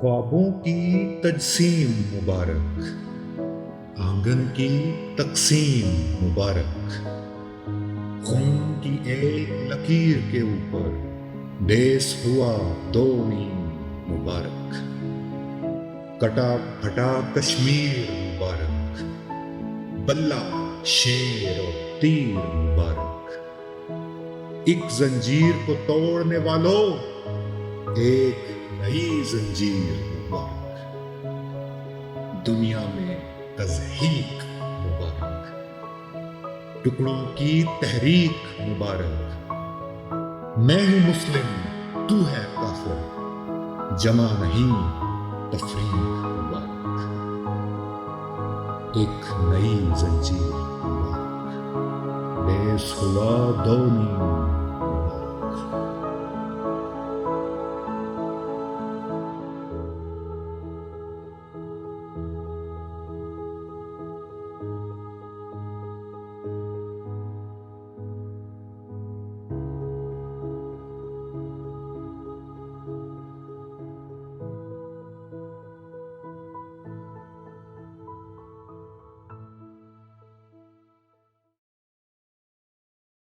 خوابوں کی تجسیم مبارک، آنگن کی تقسیم مبارک، خون کی ایک لکیر کے اوپر بیس ہوا دو نیم مبارک، کٹا پھٹا کشمیر مبارک، بلہ شیر اور تیر مبارک، ایک زنجیر کو توڑنے والوں ایک نئی زنجیر مبارک، دنیا میں تضحیک مبارک، ٹکڑوں کی تحریک مبارک، میں ہوں مسلم تو ہے کافر، جمع نہیں تفریق مبارک، ایک نئی زنجیر مبارک، بیس ہوا دو نیم